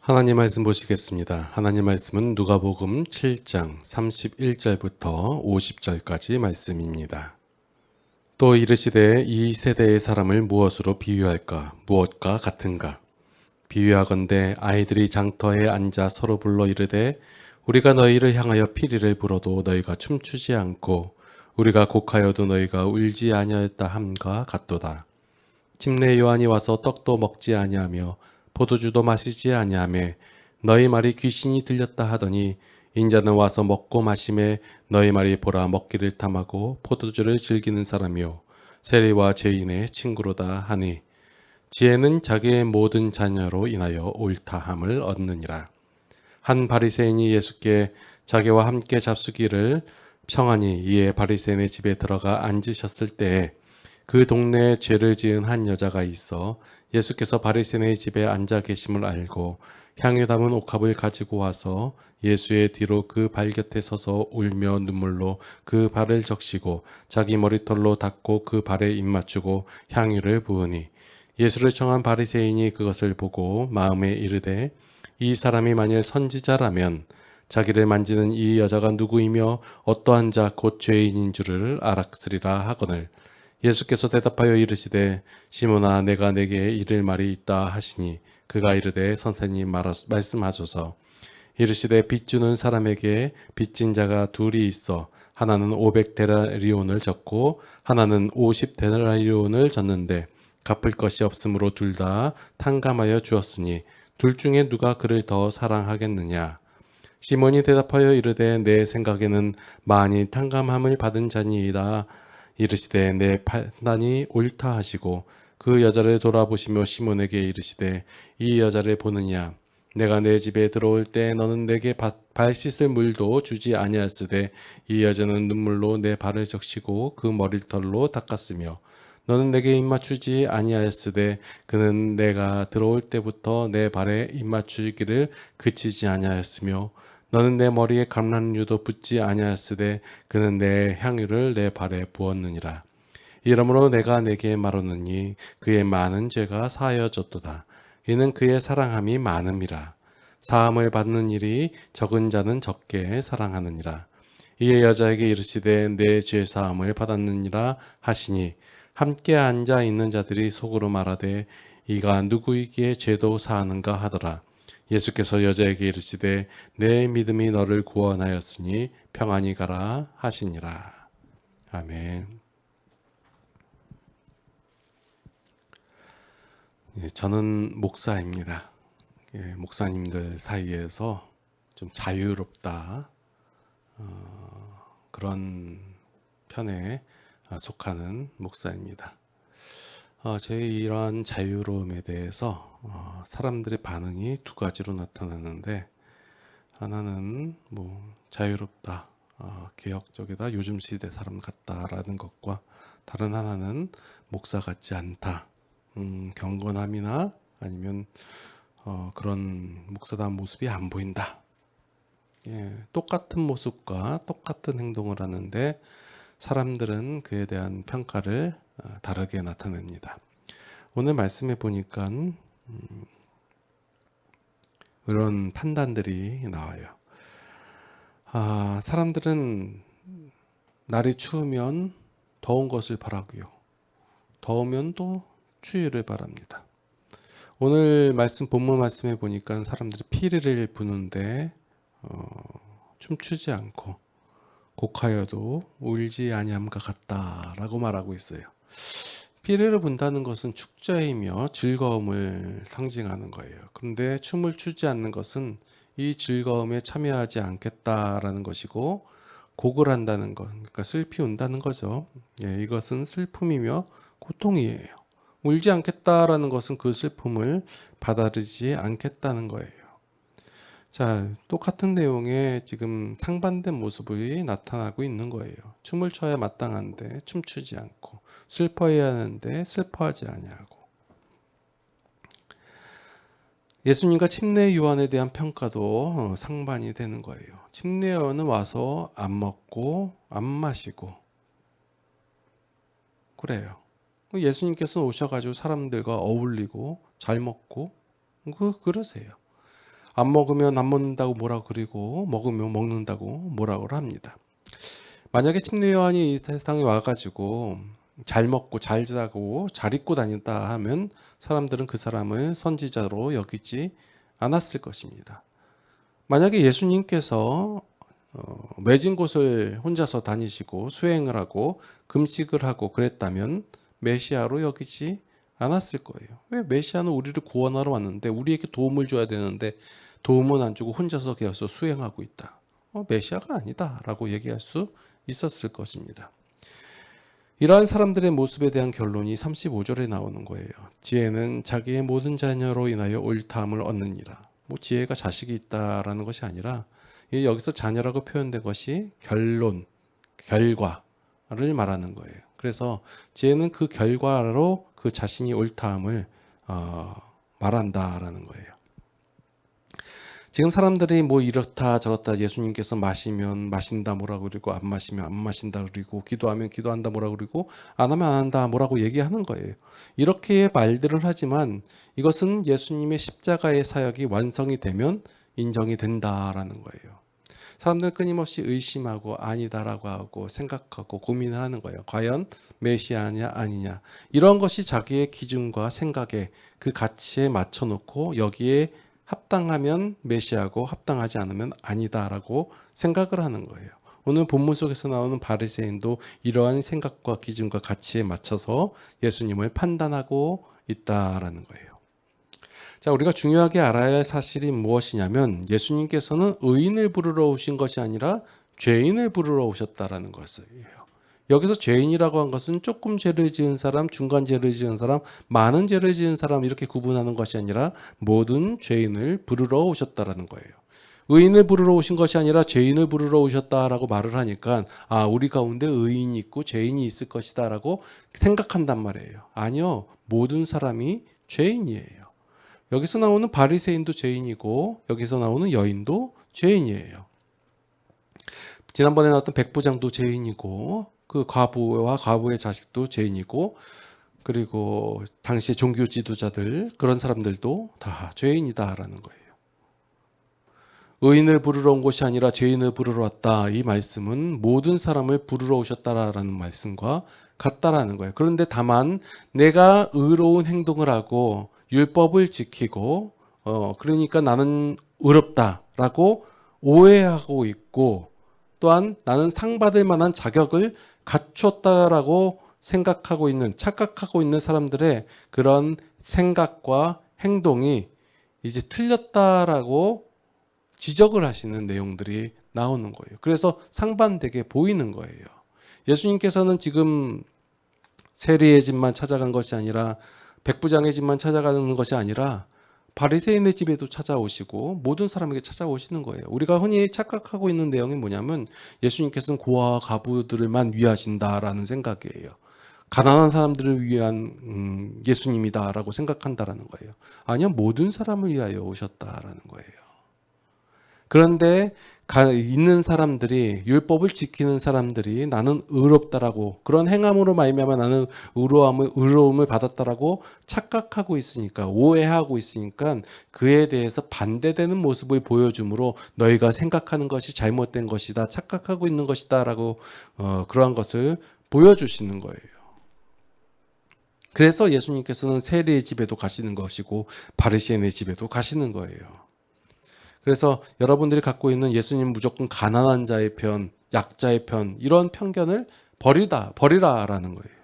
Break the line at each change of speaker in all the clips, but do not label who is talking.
하나님 말씀 보시겠습니다. 하나님 말씀은 누가복음 7장 31절부터 50절까지 말씀입니다. 또 이르시되 이 세대의 사람을 무엇으로 비유할까? 무엇과 같은가? 비유하건대 아이들이 장터에 앉아 서로 불러 이르되 우리가 너희를 향하여 피리를 불어도 너희가 춤추지 않고 우리가 곡하여도 너희가 울지 아니하였다 함과 같도다. 침례 요한이 와서 떡도 먹지 아니하며 포도주도 마시지 아니하며 너희 말이 귀신이 들렸다 하더니 인자는 와서 먹고 마심에 너희 말이 보라 먹기를 탐하고 포도주를 즐기는 사람이요 세리와 죄인의 친구로다 하니 지혜는 자기의 모든 자녀로 인하여 옳다함을 얻느니라. 한 바리새인이 예수께 자기와 함께 잡수기를 평하니 이에 바리새인의 집에 들어가 앉으셨을 때에 그 동네에 죄를 지은 한 여자가 있어 예수께서 바리새인의 집에 앉아 계심을 알고 향유 담은 옥합을 가지고 와서 예수의 뒤로 그 발 곁에 서서 울며 눈물로 그 발을 적시고 자기 머리털로 닦고 그 발에 입 맞추고 향유를 부으니 예수를 청한 바리새인이 그것을 보고 마음에 이르되 이 사람이 만일 선지자라면 자기를 만지는 이 여자가 누구이며 어떠한 자 곧 죄인인 줄을 알았으리라 하거늘 예수께서 대답하여 이르시되 시몬아 내가 내게 이를 말이 있다 하시니 그가 이르되 선생님 말씀하소서. 이르시되 빚 주는 사람에게 빚진 자가 둘이 있어 하나는 500데나리온을 졌고 하나는 50데나리온을 졌는데 갚을 것이 없으므로 둘 다 탕감하여 주었으니 둘 중에 누가 그를 더 사랑하겠느냐. 시몬이 대답하여 이르되 내 생각에는 많이 탕감함을 받은 자니이다. 이르시되 내 판단이 옳다 하시고 그 여자를 돌아보시며 시몬에게 이르시되 이 여자를 보느냐. 내가 내 집에 들어올 때 너는 내게 발 씻을 물도 주지 아니하였으되 이 여자는 눈물로 내 발을 적시고 그 머리털로 닦았으며 너는 내게 입맞추지 아니하였으되 그는 내가 들어올 때부터 내 발에 입맞추기를 그치지 아니하였으며 너는 내 머리에 감람유도 붓지 아니하였으되 그는 내 향유를 내 발에 부었느니라. 이러므로 내가 내게 말하노니 그의 많은 죄가 사하여졌도다. 이는 그의 사랑함이 많음이라. 사함을 받는 일이 적은 자는 적게 사랑하느니라. 이에 여자에게 이르시되 내 죄 사함을 받았느니라 하시니 함께 앉아 있는 자들이 속으로 말하되 이가 누구이기에 죄도 사하는가 하더라. 예수께서 여자에게 이르시되 내 믿음이 너를 구원하였으니 평안히 가라 하시니라. 아멘. 저는 목사입니다. 목사님들 사이에서 좀 자유롭다 그런 편에 속하는 목사입니다. 제 이러한 자유로움에 대해서 사람들의 반응이 두 가지로 나타나는데 하나는 자유롭다, 개혁적이다, 요즘 시대 사람 같다라는 것과 다른 하나는 목사 같지 않다, 경건함이나 아니면 그런 목사다운 모습이 안 보인다. 똑같은 모습과 똑같은 행동을 하는데 사람들은 그에 대한 평가를 다르게 나타냅니다. 오늘 말씀해 보니까 이런 판단들이 나와요. 사람들은 날이 추우면 더운 것을 바라고요. 더우면 또 추위를 바랍니다. 오늘 본문 말씀해 보니까 사람들이 피리를 부는데 춤추지 않고 곡하여도 울지 아니함과 같다라고 말하고 있어요. 피리를 분다는 것은 축제이며 즐거움을 상징하는 거예요. 그런데 춤을 추지 않는 것은 이 즐거움에 참여하지 않겠다라는 것이고 곡을 한다는 것, 그러니까 슬피 운다는 거죠. 이것은 슬픔이며 고통이에요. 울지 않겠다라는 것은 그 슬픔을 받아들이지 않겠다는 거예요. 자, 똑같은 내용에 지금 상반된 모습이 나타나고 있는 거예요. 춤을 춰야 마땅한데 춤추지 않고, 슬퍼해야 하는데 슬퍼하지 아니하고. 예수님과 침례 요한에 대한 평가도 상반이 되는 거예요. 침례 요한은 와서 안 먹고 안 마시고 그래요. 예수님께서 오셔가지고 사람들과 어울리고 잘 먹고 그러세요. 안 먹으면 안 먹는다고 뭐라 그러고 먹으면 먹는다고 뭐라고 합니다. 만약에 침례 요한이 이 세상에 와가지고 잘 먹고 잘 자고 잘 입고 다닌다 하면 사람들은 그 사람을 선지자로 여기지 않았을 것입니다. 만약에 예수님께서 매진 곳을 혼자서 다니시고 수행을 하고 금식을 하고 그랬다면 메시아로 여기지 않았을 거예요. 왜? 메시아는 우리를 구원하러 왔는데 우리에게 도움을 줘야 되는데 도움은 안 주고 혼자서 계속 수행하고 있다. 메시아가 아니다 라고 얘기할 수 있었을 것입니다. 이러한 사람들의 모습에 대한 결론이 35절에 나오는 거예요. 지혜는 자기의 모든 자녀로 인하여 옳다함을 얻느니라. 지혜가 자식이 있다라는 것이 아니라 여기서 자녀라고 표현된 것이 결론, 결과를 말하는 거예요. 그래서 지혜는 그 결과로 그 자신이 옳다함을 말한다라는 거예요. 지금 사람들이 뭐 이렇다 저렇다 예수님께서 마시면 마신다 뭐라 그러고 안 마시면 안 마신다 그러고 기도하면 기도한다 뭐라 그러고 안 하면 안 한다 뭐라고 얘기하는 거예요. 이렇게 말들을 하지만 이것은 예수님의 십자가의 사역이 완성이 되면 인정이 된다라는 거예요. 사람들은 끊임없이 의심하고 아니다라고 하고 생각하고 고민을 하는 거예요. 과연 메시아냐 아니냐. 이런 것이 자기의 기준과 생각에 그 가치에 맞춰놓고 여기에 합당하면 메시아고 합당하지 않으면 아니다라고 생각을 하는 거예요. 오늘 본문 속에서 나오는 바리새인도 이러한 생각과 기준과 가치에 맞춰서 예수님을 판단하고 있다라는 거예요. 자, 우리가 중요하게 알아야 할 사실이 무엇이냐면 예수님께서는 의인을 부르러 오신 것이 아니라 죄인을 부르러 오셨다라는 것이에요. 여기서 죄인이라고 한 것은 조금 죄를 지은 사람, 중간 죄를 지은 사람, 많은 죄를 지은 사람 이렇게 구분하는 것이 아니라 모든 죄인을 부르러 오셨다라는 거예요. 의인을 부르러 오신 것이 아니라 죄인을 부르러 오셨다라고 말을 하니까 우리 가운데 의인이 있고 죄인이 있을 것이다라고 생각한단 말이에요. 아니요. 모든 사람이 죄인이에요. 여기서 나오는 바리새인도 죄인이고 여기서 나오는 여인도 죄인이에요. 지난번에 나왔던 백부장도 죄인이고 그 과부와 과부의 자식도 죄인이고 그리고 당시 종교 지도자들 그런 사람들도 다 죄인이다라는 거예요. 의인을 부르러 온 것이 아니라 죄인을 부르러 왔다. 이 말씀은 모든 사람을 부르러 오셨다라는 말씀과 같다라는 거예요. 그런데 다만 내가 의로운 행동을 하고 율법을 지키고 그러니까 나는 의롭다라고 오해하고 있고 또한 나는 상 받을 만한 자격을 갖췄다라고 생각하고 있는 착각하고 있는 사람들의 그런 생각과 행동이 이제 틀렸다라고 지적을 하시는 내용들이 나오는 거예요. 그래서 상반되게 보이는 거예요. 예수님께서는 지금 세리의 집만 찾아간 것이 아니라 백부장의 집만 찾아가는 것이 아니라 바리새인의 집에도 찾아오시고 모든 사람에게 찾아오시는 거예요. 우리가 흔히 착각하고 있는 내용이 뭐냐면 예수님께서는 고아와 과부들만 위하신다라는 생각이에요. 가난한 사람들을 위한 예수님이다라고 생각한다라는 거예요. 아니요, 모든 사람을 위하여 오셨다라는 거예요. 그런데 있는 사람들이 율법을 지키는 사람들이 나는 의롭다라고 그런 행함으로 말미암아 나는 의로움을 받았다라고 착각하고 있으니까 오해하고 있으니까 그에 대해서 반대되는 모습을 보여주므로 너희가 생각하는 것이 잘못된 것이다 착각하고 있는 것이다라고 그러한 것을 보여주시는 거예요. 그래서 예수님께서는 세리의 집에도 가시는 것이고 바리새인의 집에도 가시는 거예요. 그래서 여러분들이 갖고 있는 예수님 무조건 가난한 자의 편, 약자의 편 이런 편견을 버리라라는 거예요.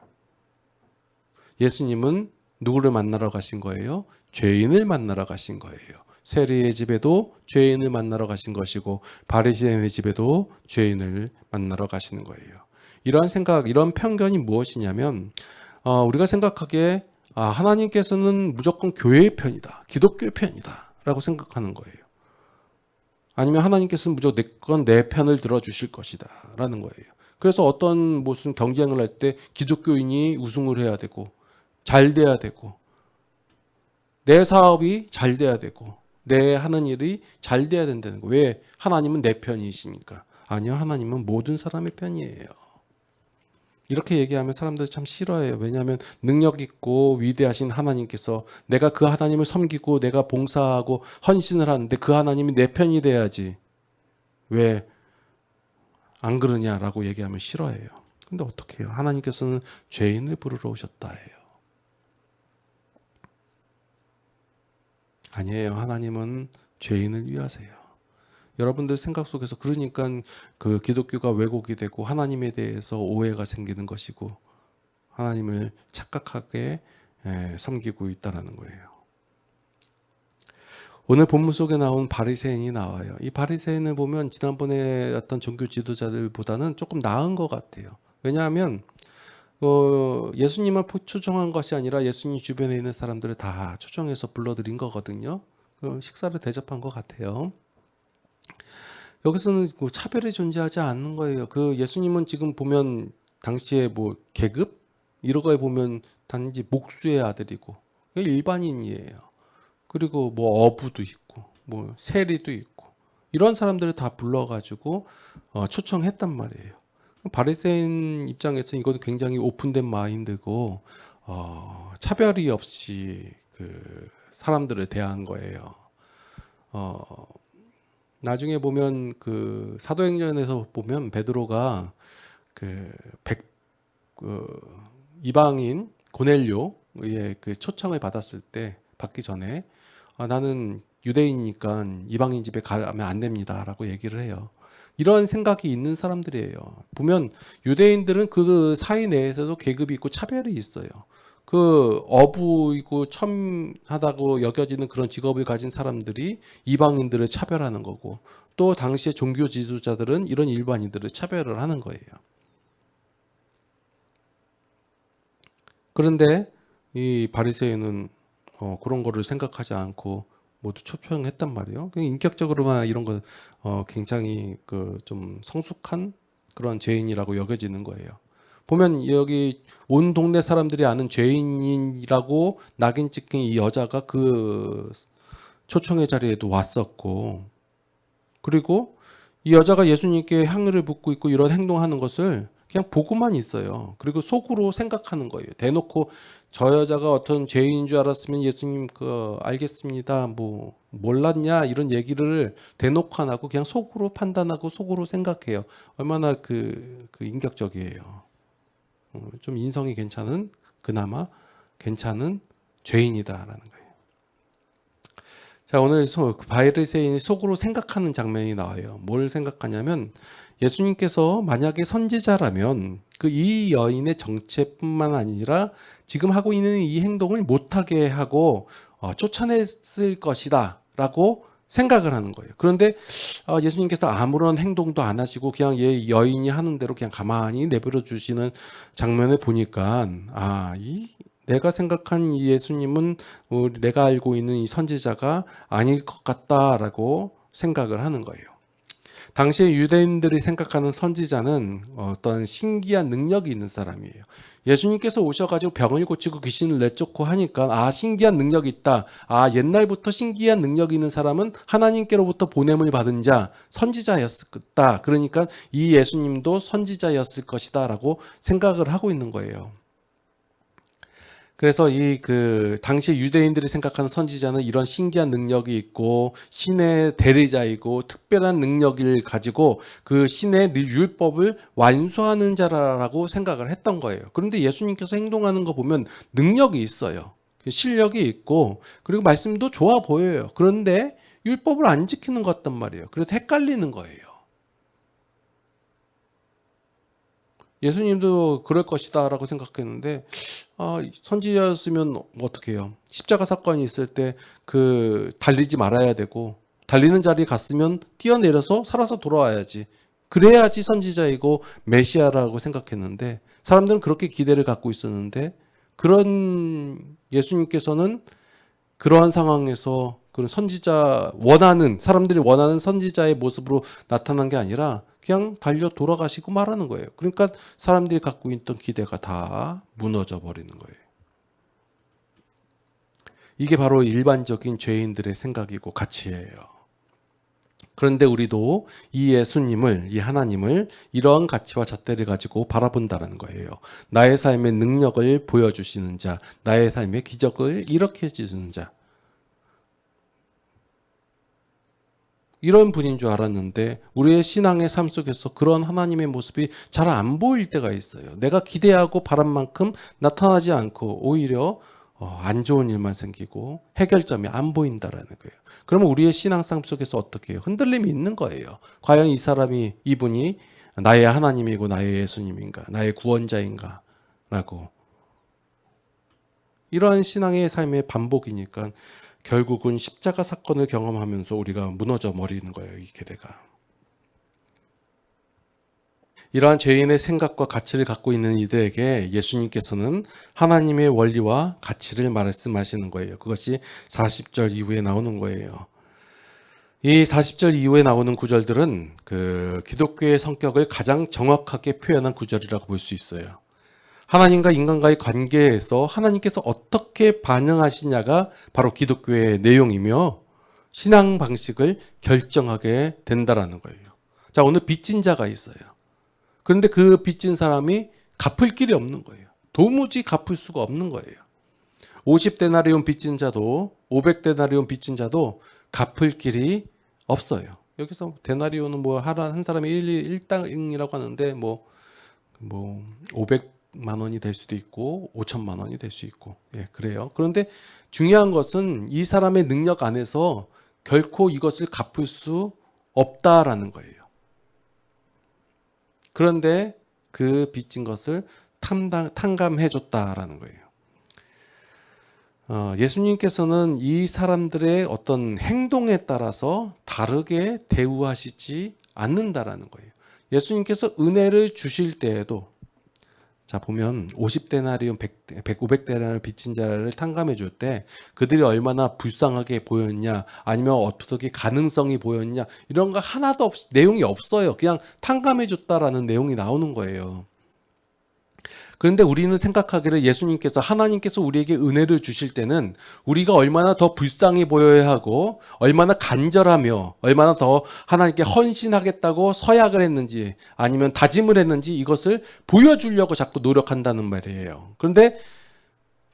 예수님은 누구를 만나러 가신 거예요? 죄인을 만나러 가신 거예요. 세리의 집에도 죄인을 만나러 가신 것이고 바리새인의 집에도 죄인을 만나러 가시는 거예요. 이러한 생각, 이런 편견이 무엇이냐면 우리가 생각하기에 하나님께서는 무조건 교회의 편이다, 기독교의 편이다 라고 생각하는 거예요. 아니면 하나님께서는 무조건 내 편을 들어주실 것이다 라는 거예요. 그래서 어떤 무슨 경쟁을 할 때 기독교인이 우승을 해야 되고 잘 돼야 되고 내 사업이 잘 돼야 되고 내 하는 일이 잘 돼야 된다는 거예요. 왜? 하나님은 내 편이시니까. 아니요, 하나님은 모든 사람의 편이에요. 이렇게 얘기하면 사람들이 참 싫어해요. 왜냐하면 능력 있고 위대하신 하나님께서 내가 그 하나님을 섬기고 내가 봉사하고 헌신을 하는데 그 하나님이 내 편이 돼야지. 왜 안 그러냐라고 얘기하면 싫어해요. 근데 어떻게 해요? 하나님께서는 죄인을 부르러 오셨다 해요. 아니에요. 하나님은 죄인을 위하세요. 여러분들 생각 속에서 그러니까 그 기독교가 왜곡이 되고 하나님에 대해서 오해가 생기는 것이고 하나님을 착각하게 섬기고 있다라는 거예요. 오늘 본문 속에 나온 바리새인이 나와요. 이 바리새인을 보면 지난번에 어떤 종교 지도자들보다는 조금 나은 것 같아요. 왜냐하면 예수님을 초청한 것이 아니라 예수님 주변에 있는 사람들을 다 초청해서 불러들인 거거든요. 식사를 대접한 것 같아요. 여기서는 차별이 존재하지 않는 거예요. 그 예수님은 지금 보면 당시에 뭐 계급 이런 거에 보면 단지 목수의 아들이고 일반인이에요. 그리고 뭐 어부도 있고 뭐 세리도 있고 이런 사람들을 다 불러가지고 초청했단 말이에요. 바리새인 입장에서 이건 굉장히 오픈된 마인드고 차별이 없이 그 사람들을 대한 거예요. 나중에 보면 그 사도행전에서 보면 베드로가 그 이방인 고넬료의 그 초청을 받았을 때 받기 전에 나는 유대인이니까 이방인 집에 가면 안 됩니다라고 얘기를 해요. 이런 생각이 있는 사람들이에요. 보면 유대인들은 그 사회 내에서도 계급이 있고 차별이 있어요. 그 어부이고 첨하다고 여겨지는 그런 직업을 가진 사람들이 이방인들을 차별하는 거고 또 당시의 종교 지도자들은 이런 일반인들을 차별을 하는 거예요. 그런데 이 바리새인은 그런 거를 생각하지 않고 모두 초청했단 말이에요. 인격적으로만 이런 거 굉장히 그 좀 성숙한 그런 죄인이라고 여겨지는 거예요. 보면 여기 온 동네 사람들이 아는 죄인이라고 낙인 찍힌 이 여자가 그 초청의 자리에도 왔었고, 그리고 이 여자가 예수님께 향유를 붓고 있고 이런 행동하는 것을 그냥 보고만 있어요. 그리고 속으로 생각하는 거예요. 대놓고 저 여자가 어떤 죄인인 줄 알았으면 예수님 알겠습니다. 뭐 몰랐냐 이런 얘기를 대놓고 안 하고 그냥 속으로 판단하고 속으로 생각해요. 얼마나 그 인격적이에요. 좀 인성이 괜찮은 그나마 괜찮은 죄인이다라는 거예요. 자, 오늘 바리새인이 속으로 생각하는 장면이 나와요. 뭘 생각하냐면 예수님께서 만약에 선지자라면 그 이 여인의 정체뿐만 아니라 지금 하고 있는 이 행동을 못하게 하고 쫓아냈을 것이다 라고 생각을 하는 거예요. 그런데 예수님께서 아무런 행동도 안 하시고 그냥 얘 여인이 하는 대로 그냥 가만히 내버려 주시는 장면을 보니까 내가 생각한 이 예수님은 내가 알고 있는 이 선지자가 아닐 것 같다라고 생각을 하는 거예요. 당시에 유대인들이 생각하는 선지자는 어떤 신기한 능력이 있는 사람이에요. 예수님께서 오셔가지고 병을 고치고 귀신을 내쫓고 하니까 신기한 능력이 있다. 옛날부터 신기한 능력이 있는 사람은 하나님께로부터 보냄을 받은 자 선지자였다. 그러니까 이 예수님도 선지자였을 것이다 라고 생각을 하고 있는 거예요. 그래서 당시 유대인들이 생각하는 선지자는 이런 신기한 능력이 있고 신의 대리자이고 특별한 능력을 가지고 그 신의 율법을 완수하는 자라고 생각을 했던 거예요. 그런데 예수님께서 행동하는 거 보면 능력이 있어요. 실력이 있고 그리고 말씀도 좋아 보여요. 그런데 율법을 안 지키는 것 같단 말이에요. 그래서 헷갈리는 거예요. 예수님도 그럴 것이다 라고 생각했는데 선지자였으면 어떻게 해요? 십자가 사건이 있을 때 달리지 말아야 되고 달리는 자리에 갔으면 뛰어내려서 살아서 돌아와야지. 그래야지 선지자이고 메시아라고 생각했는데 사람들은 그렇게 기대를 갖고 있었는데 그런 예수님께서는 그러한 상황에서 그런 사람들이 원하는 선지자의 모습으로 나타난 게 아니라 그냥 달려 돌아가시고 말하는 거예요. 그러니까 사람들이 갖고 있던 기대가 다 무너져 버리는 거예요. 이게 바로 일반적인 죄인들의 생각이고 가치예요. 그런데 우리도 이 예수님을, 이 하나님을 이러한 가치와 잣대를 가지고 바라본다라는 거예요. 나의 삶의 능력을 보여주시는 자, 나의 삶의 기적을 일으켜 주시는 자. 이런 분인 줄 알았는데 우리의 신앙의 삶 속에서 그런 하나님의 모습이 잘 안 보일 때가 있어요. 내가 기대하고 바란 만큼 나타나지 않고 오히려 안 좋은 일만 생기고 해결점이 안 보인다라는 거예요. 그러면 우리의 신앙 삶 속에서 어떻게 해요? 흔들림이 있는 거예요. 과연 이분이 나의 하나님이고 나의 예수님인가, 나의 구원자인가 라고. 이러한 신앙의 삶의 반복이니까 결국은 십자가 사건을 경험하면서 우리가 무너져 버리는 거예요, 이 계대가. 이러한 죄인의 생각과 가치를 갖고 있는 이들에게 예수님께서는 하나님의 원리와 가치를 말씀하시는 거예요. 그것이 40절 이후에 나오는 거예요. 이 40절 이후에 나오는 구절들은 그 기독교의 성격을 가장 정확하게 표현한 구절이라고 볼 수 있어요. 하나님과 인간과의 관계에서 하나님께서 어떻게 반응하시냐가 바로 기독교의 내용이며 신앙 방식을 결정하게 된다라는 거예요. 자, 오늘 빚진 자가 있어요. 그런데 그 빚진 사람이 갚을 길이 없는 거예요. 도무지 갚을 수가 없는 거예요. 50데나리온 빚진 자도 500데나리온 빚진 자도 갚을 길이 없어요. 여기서 데나리온은 뭐 한 사람이 일당이라고 하는데 뭐 500만 원이 될 수도 있고 5천만 원이 될 수 있고, 예, 그래요. 그런데 중요한 것은 이 사람의 능력 안에서 결코 이것을 갚을 수 없다라는 거예요. 그런데 그 빚진 것을 탕감해 줬다라는 거예요. 예수님께서는 이 사람들의 어떤 행동에 따라서 다르게 대우하시지 않는다라는 거예요. 예수님께서 은혜를 주실 때에도, 자 보면 50데나리온, 500데나리온 빚진 자를 탕감해 줄 때 그들이 얼마나 불쌍하게 보였냐, 아니면 어떻게 가능성이 보였냐, 이런 거 하나도 내용이 없어요. 그냥 탕감해 줬다라는 내용이 나오는 거예요. 그런데 우리는 생각하기를 예수님께서, 하나님께서 우리에게 은혜를 주실 때는 우리가 얼마나 더 불쌍히 보여야 하고 얼마나 간절하며 얼마나 더 하나님께 헌신하겠다고 서약을 했는지 아니면 다짐을 했는지 이것을 보여주려고 자꾸 노력한다는 말이에요. 그런데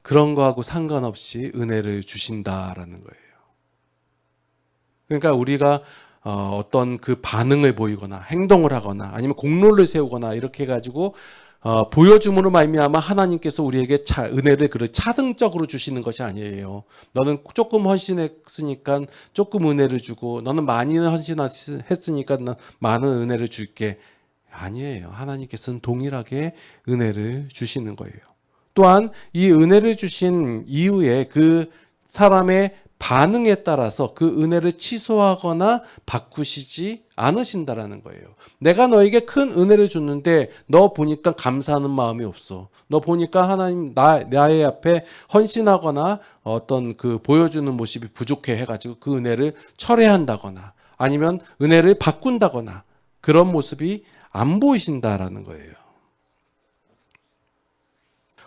그런 거하고 상관없이 은혜를 주신다라는 거예요. 그러니까 우리가 어떤 그 반응을 보이거나 행동을 하거나 아니면 공로를 세우거나 이렇게 해가지고 보여줌으로 말미암아 하나님께서 우리에게 은혜를 차등적으로 주시는 것이 아니에요. 너는 조금 헌신했으니까 조금 은혜를 주고, 너는 많이 헌신했으니까 난 많은 은혜를 줄게. 아니에요. 하나님께서는 동일하게 은혜를 주시는 거예요. 또한 이 은혜를 주신 이후에 그 사람의 반응에 따라서 그 은혜를 취소하거나 바꾸시지 않으신다라는 거예요. 내가 너에게 큰 은혜를 줬는데 너 보니까 감사하는 마음이 없어. 너 보니까 하나님 나의 앞에 헌신하거나 어떤 그 보여주는 모습이 부족해 해가지고 그 은혜를 철회한다거나 아니면 은혜를 바꾼다거나 그런 모습이 안 보이신다라는 거예요.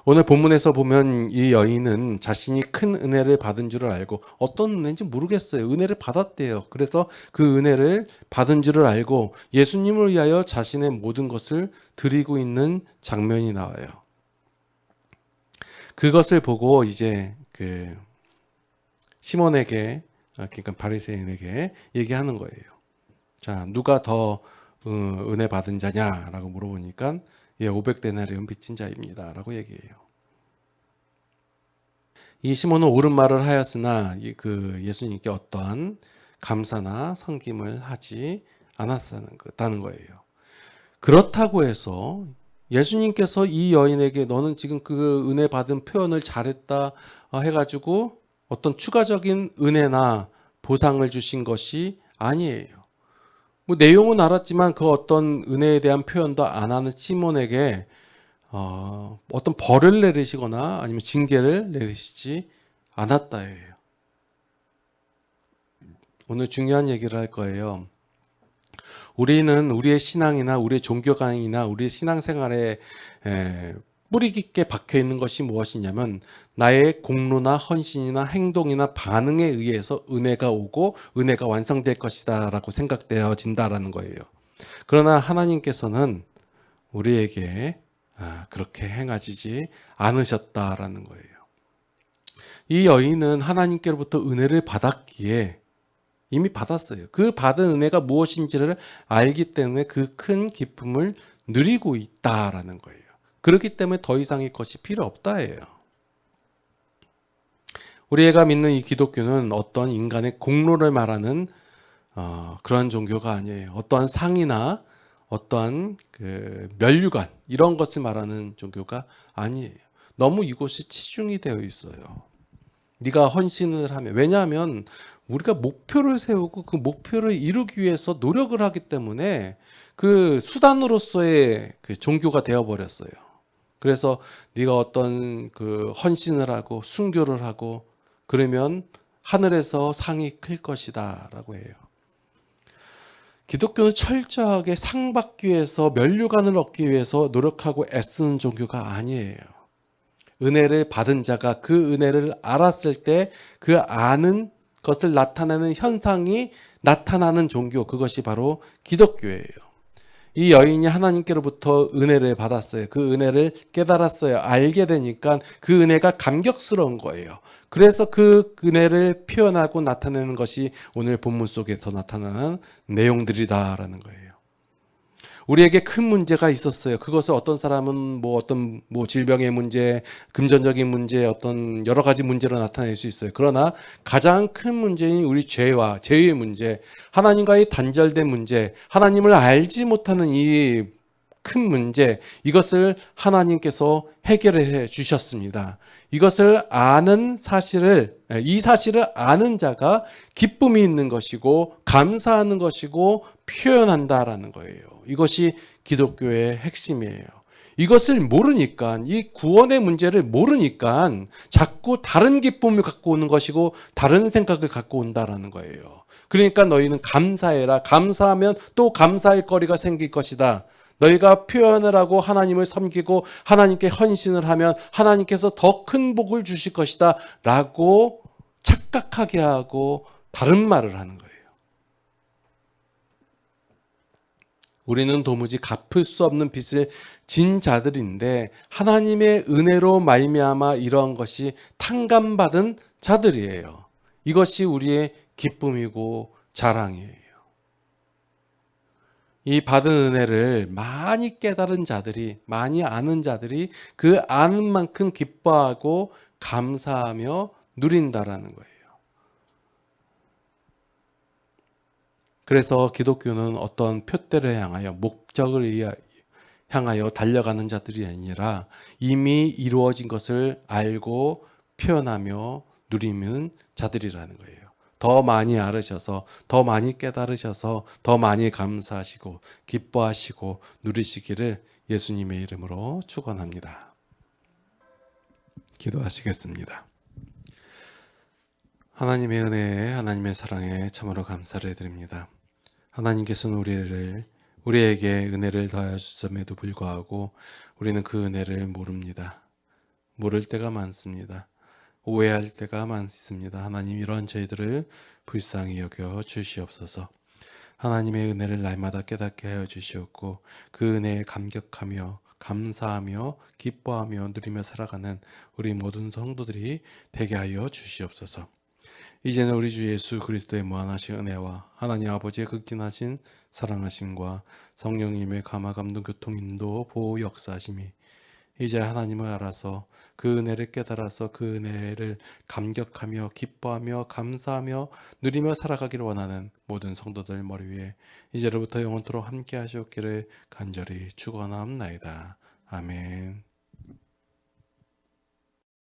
오늘 본문에서 보면 이 여인은 자신이 큰 은혜를 받은 줄을 알고, 어떤 은혜인지 모르겠어요. 은혜를 받았대요. 그래서 그 은혜를 받은 줄을 알고 예수님을 위하여 자신의 모든 것을 드리고 있는 장면이 나와요. 그것을 보고 이제 그 시몬에게, 그러니까 바리새인에게 얘기하는 거예요. 자, 누가 더 은혜 받은 자냐라고 물어보니까 500데나리온 빚진 자입니다 라고 얘기해요. 이 시몬은 옳은 말을 하였으나 그 예수님께 어떠한 감사나 섬김을 하지 않았다는 거예요. 그렇다고 해서 예수님께서 이 여인에게 너는 지금 그 은혜 받은 표현을 잘했다 해가지고 어떤 추가적인 은혜나 보상을 주신 것이 아니에요. 뭐 내용은 알았지만 그 어떤 은혜에 대한 표현도 안 하는 시몬에게 어떤 벌을 내리시거나 아니면 징계를 내리시지 않았다예요. 오늘 중요한 얘기를 할 거예요. 우리는 우리의 신앙이나 우리의 종교관이나 우리의 신앙생활에 뿌리 깊게 박혀 있는 것이 무엇이냐면 나의 공로나 헌신이나 행동이나 반응에 의해서 은혜가 오고 은혜가 완성될 것이다라고 생각되어진다라는 거예요. 그러나 하나님께서는 우리에게 그렇게 행하지 않으셨다라는 거예요. 이 여인은 하나님께로부터 은혜를 받았기에 이미 받았어요. 그 받은 은혜가 무엇인지를 알기 때문에 그 큰 기쁨을 누리고 있다라는 거예요. 그렇기 때문에 더 이상의 것이 필요 없다예요. 우리가 믿는 이 기독교는 어떤 인간의 공로를 말하는 그런 종교가 아니에요. 어떠한 상이나 어떠한 그 면류관 이런 것을 말하는 종교가 아니에요. 너무 이곳이 치중이 되어 있어요. 네가 헌신을 하면, 왜냐하면 우리가 목표를 세우고 그 목표를 이루기 위해서 노력을 하기 때문에 그 수단으로서의 그 종교가 되어버렸어요. 그래서 네가 어떤 그 헌신을 하고 순교를 하고 그러면 하늘에서 상이 클 것이다 라고 해요. 기독교는 철저하게 상 받기 위해서 면류관을 얻기 위해서 노력하고 애쓰는 종교가 아니에요. 은혜를 받은 자가 그 은혜를 알았을 때 그 아는 것을 나타내는 현상이 나타나는 종교, 그것이 바로 기독교예요. 이 여인이 하나님께로부터 은혜를 받았어요. 그 은혜를 깨달았어요. 알게 되니까 그 은혜가 감격스러운 거예요. 그래서 그 은혜를 표현하고 나타내는 것이 오늘 본문 속에서 나타나는 내용들이다라는 거예요. 우리에게 큰 문제가 있었어요. 그것을 어떤 사람은 어떤 질병의 문제, 금전적인 문제, 어떤 여러 가지 문제로 나타낼 수 있어요. 그러나 가장 큰 문제인 우리 죄와 죄의 문제, 하나님과의 단절된 문제, 하나님을 알지 못하는 이 큰 문제, 이것을 하나님께서 해결해 주셨습니다. 이것을 아는 사실을, 이 사실을 아는 자가 기쁨이 있는 것이고 감사하는 것이고 표현한다라는 거예요. 이것이 기독교의 핵심이에요. 이것을 모르니까, 이 구원의 문제를 모르니까 자꾸 다른 기쁨을 갖고 오는 것이고 다른 생각을 갖고 온다라는 거예요. 그러니까 너희는 감사해라. 감사하면 또 감사할 거리가 생길 것이다. 너희가 표현을 하고 하나님을 섬기고 하나님께 헌신을 하면 하나님께서 더 큰 복을 주실 것이다 라고 착각하게 하고 다른 말을 하는 거예요. 우리는 도무지 갚을 수 없는 빚을 진 자들인데 하나님의 은혜로 말미암아 이러한 것이 탕감받은 자들이에요. 이것이 우리의 기쁨이고 자랑이에요. 이 받은 은혜를 많이 깨달은 자들이, 많이 아는 자들이 그 아는 만큼 기뻐하고 감사하며 누린다라는 거예요. 그래서 기독교는 어떤 표대를 향하여, 목적을 향하여 달려가는 자들이 아니라 이미 이루어진 것을 알고 표현하며 누리는 자들이라는 거예요. 더 많이 알으셔서, 더 많이 깨달으셔서 더 많이 감사하시고 기뻐하시고 누리시기를 예수님의 이름으로 축원합니다. 기도하시겠습니다. 하나님의 은혜에, 하나님의 사랑에 참으로 감사를 드립니다. 하나님께서는 우리에게 은혜를 더하여 주심에도 불구하고 우리는 그 은혜를 모릅니다. 모를 때가 많습니다. 오해할 때가 많습니다. 하나님, 이런 저희들을 불쌍히 여겨 주시옵소서. 하나님의 은혜를 날마다 깨닫게 하여 주시옵고 그 은혜에 감격하며 감사하며 기뻐하며 누리며 살아가는 우리 모든 성도들이 되게 하여 주시옵소서. 이제는 우리 주 예수 그리스도의 무한하신 은혜와 하나님 아버지의 극진하신 사랑하심과 성령님의 감화 감동 교통 인도 보호 역사하심이 이제 하나님을 알아서 그 은혜를 깨달아서 그 은혜를 감격하며 기뻐하며 감사하며 누리며 살아가기를 원하는 모든 성도들 머리 위에 이제로부터 영원토록 함께 하시옵기를 간절히 축원하옵나이다. 아멘.